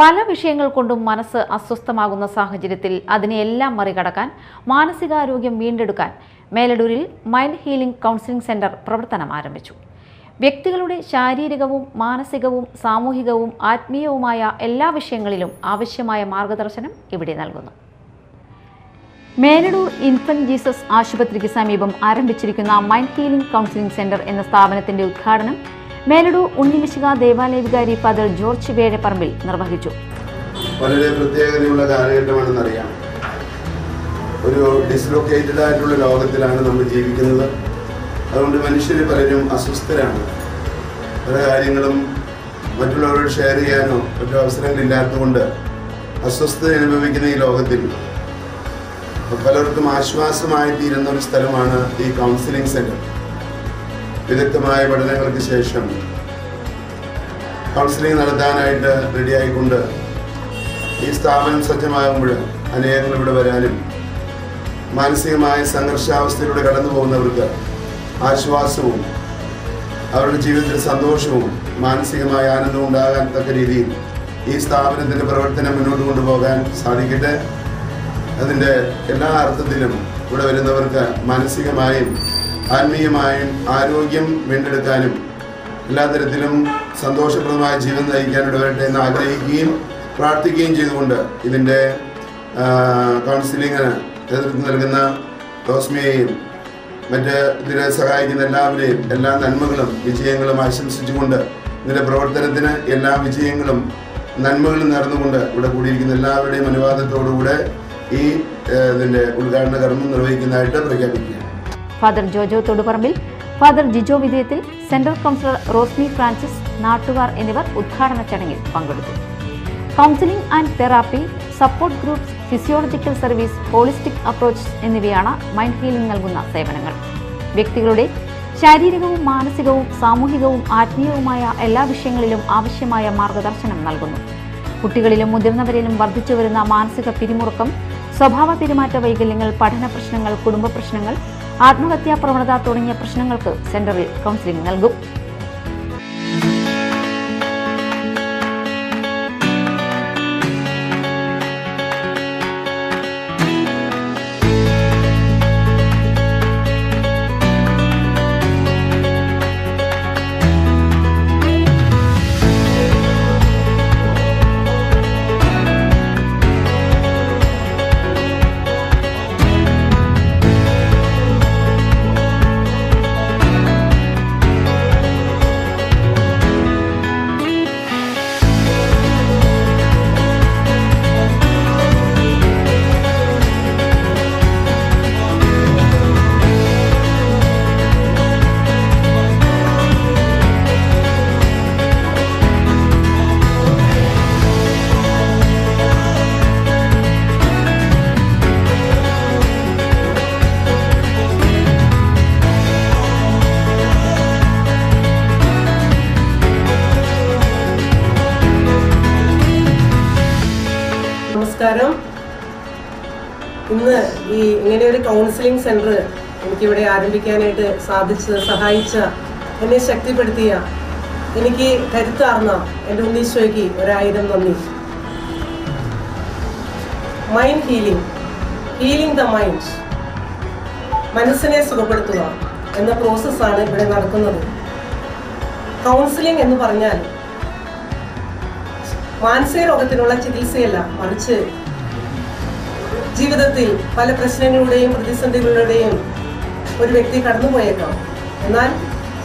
പല വിഷയങ്ങൾ കൊണ്ടും മനസ്സ് അസ്വസ്ഥമാകുന്ന സാഹചര്യത്തിൽ അതിനെയെല്ലാം മറികടക്കാൻ മാനസികാരോഗ്യം വീണ്ടെടുക്കാൻ മേലടൂരിൽ മൈൻഡ് ഹീലിംഗ് കൗൺസിലിംഗ് സെന്റർ പ്രവർത്തനം ആരംഭിച്ചു. വ്യക്തികളുടെ ശാരീരികവും മാനസികവും സാമൂഹികവും ആത്മീയവുമായ എല്ലാ വിഷയങ്ങളിലും ആവശ്യമായ മാർഗദർശനം ഇവിടെ നൽകുന്നു. മേലടൂർ ഇൻഫന്റ് ജീസസ് ആശുപത്രിക്ക് സമീപം ആരംഭിച്ചിരിക്കുന്ന മൈൻഡ് ഹീലിംഗ് കൗൺസിലിംഗ് സെന്റർ എന്ന സ്ഥാപനത്തിന്റെ ഉദ്ഘാടനം മേലടൂർ ഉണ്ണിമിശിഹ ദേവാലയ വികാരി ഫാദർ ജോർജ് വേഴപ്പറമ്പിൽ നിർവഹിച്ചു. വളരെ പ്രത്യേകതയുള്ള കാലഘട്ടമാണെന്നറിയാം. ഒരു ഡിസ്ലൊക്കേറ്റഡ് ആയിട്ടുള്ള ലോകത്തിലാണ് നമ്മൾ ജീവിക്കുന്നത്. അതുകൊണ്ട് മനുഷ്യർ പലരും അസ്വസ്ഥരാണ്. പല കാര്യങ്ങളും മറ്റുള്ളവരോട് ഷെയർ ചെയ്യാനോ മറ്റു അവസരങ്ങളില്ലാത്തതുകൊണ്ട് അസ്വസ്ഥത അനുഭവിക്കുന്ന ഈ ലോകത്തിൽ പലർക്കും ആശ്വാസമായി തീരുന്ന ഒരു സ്ഥലമാണ് ഈ കൗൺസിലിംഗ് സെന്റർ. വിദഗ്ധമായ പഠനങ്ങൾക്ക് ശേഷം കൗൺസിലിംഗ് നടത്താനായിട്ട് റെഡിയായിക്കൊണ്ട് ഈ സ്ഥാപനം സജ്ജമാകുമ്പോൾ അനേകങ്ങൾ ഇവിടെ വരാനും മാനസികമായ സംഘർഷാവസ്ഥയിലൂടെ കടന്നു പോകുന്നവർക്ക് ആശ്വാസവും അവരുടെ ജീവിതത്തിൽ സന്തോഷവും മാനസികമായ ആനന്ദവും ഉണ്ടാകാൻ തക്ക രീതിയിൽ ഈ സ്ഥാപനത്തിൻ്റെ പ്രവർത്തനം മുന്നോട്ട് കൊണ്ടുപോകാൻ സാധിക്കട്ടെ. അതിൻ്റെ എല്ലാ അർത്ഥത്തിലും ഇവിടെ വരുന്നവർക്ക് മാനസികമായും ആത്മീയമായും ആരോഗ്യം വീണ്ടെടുക്കാനും എല്ലാ തരത്തിലും സന്തോഷപ്രദമായ ജീവിതം നയിക്കാൻ ഇടവരട്ടെ എന്ന് ആഗ്രഹിക്കുകയും പ്രാർത്ഥിക്കുകയും ചെയ്തുകൊണ്ട് ഇതിൻ്റെ കൗൺസിലിങ്ങിന് നേതൃത്വം നൽകുന്ന റോസ്മിയെയും മറ്റ് ഇതിനെ സഹായിക്കുന്ന എല്ലാവരെയും എല്ലാ നന്മകളും വിജയങ്ങളും ആശംസിച്ചുകൊണ്ട് ഇതിൻ്റെ പ്രവർത്തനത്തിന് എല്ലാ വിജയങ്ങളും നന്മകളും നേർന്നുകൊണ്ട് ഇവിടെ കൂടിയിരിക്കുന്ന എല്ലാവരുടെയും അനുവാദത്തോടുകൂടെ ഈ ഇതിൻ്റെ ഉദ്ഘാടന കർമ്മം നിർവഹിക്കുന്നതായിട്ട് പ്രഖ്യാപിക്കുകയാണ്. ഫാദർ ജോജോ തൊടുപറമ്പിൽ, ഫാദർ ജിജോ വിജയത്തിൽ, സെൻട്രൽ കൗൺസിലർ റോസ്മി ഫ്രാൻസിസ്, നാട്ടുകാർ എന്നിവർ ഉദ്ഘാടന ചടങ്ങിൽ പങ്കെടുത്തു. Counselling and therapy, support groups, physiological service, holistic approach എന്നിവയാണ് മൈൻഡ് ഹീലിംഗ് നൽകുന്ന സേവനങ്ങൾ. വ്യക്തികളുടെ ശാരീരികവും മാനസികവും സാമൂഹികവും ആത്മീയവുമായ എല്ലാ വിഷയങ്ങളിലും ആവശ്യമായ മാർഗദർശനം നൽകുന്നു. കുട്ടികളിലും മുതിർന്നവരിലും വർദ്ധിച്ചു വരുന്ന മാനസിക പിരിമുറുക്കം, സ്വഭാവ പെരുമാറ്റ വൈകല്യങ്ങൾ, പഠന പ്രശ്നങ്ങൾ, കുടുംബ പ്രശ്നങ്ങൾ, ആത്മഹത്യാ പ്രവണത തുടങ്ങിയ പ്രശ്നങ്ങൾക്ക് സെന്ററിൽ കൗൺസിലിംഗ് നൽകും. നമസ്കാരം. ഇന്ന് ഇങ്ങനെ ഒരു കൗൺസിലിംഗ് സെന്റർ എനിക്കിവിടെ ആരംഭിക്കാനായിട്ട് സഹായിച്ച, എന്നെ ശക്തിപ്പെടുത്തിയ, എനിക്ക് കരുത്താർന്ന എൻ്റെ ഉണ്ണീശോയ്ക്ക് 1000 നന്ദി. മൈൻഡ് ഹീലിംഗ് ദ മൈൻഡ്, മനസ്സിനെ സുഖപ്പെടുത്തുക എന്ന പ്രോസസ്സാണ് ഇവിടെ നടക്കുന്നത്. കൗൺസിലിംഗ് എന്ന് പറഞ്ഞാൽ മാനസിക രോഗത്തിനുള്ള ചികിത്സയല്ല, മറിച്ച് ജീവിതത്തിൽ പല പ്രശ്നങ്ങളുടെയും പ്രതിസന്ധികളുടെയും ഒരു വ്യക്തി കടന്നുപോയേക്കാം. എന്നാൽ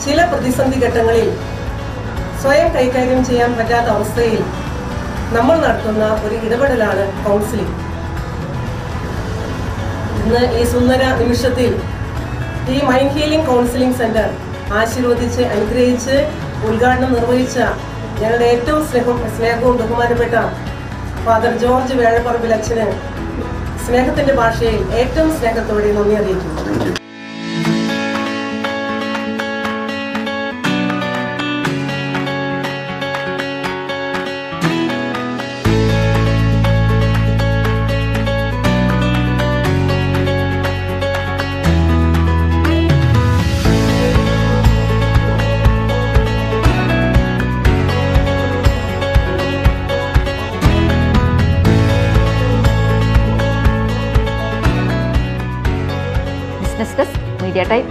ചില പ്രതിസന്ധി ഘട്ടങ്ങളിൽ സ്വയം കൈകാര്യം ചെയ്യാൻ പറ്റാത്ത അവസ്ഥയിൽ നമ്മൾ നടത്തുന്ന ഒരു ഇടപെടലാണ് കൗൺസിലിംഗ്. ഇന്ന് ഈ സുന്ദര നിമിഷത്തിൽ ഈ മൈൻഡ് ഹീലിംഗ് കൗൺസിലിംഗ് സെന്റർ ആശീർവദിച്ച് അനുഗ്രഹിച്ച് ഉദ്ഘാടനം നിർവഹിച്ച ഞങ്ങളുടെ ഏറ്റവും സ്നേഹവും ബഹുമാനപ്പെട്ട ഫാദർ ജോർജ് വേഴപ്പറമ്പിൽ അച്ഛന് സ്നേഹത്തിന്റെ ഭാഷയിൽ ഏറ്റവും സ്നേഹത്തോടെ നന്ദി അറിയിക്കുന്നു. News desk media time.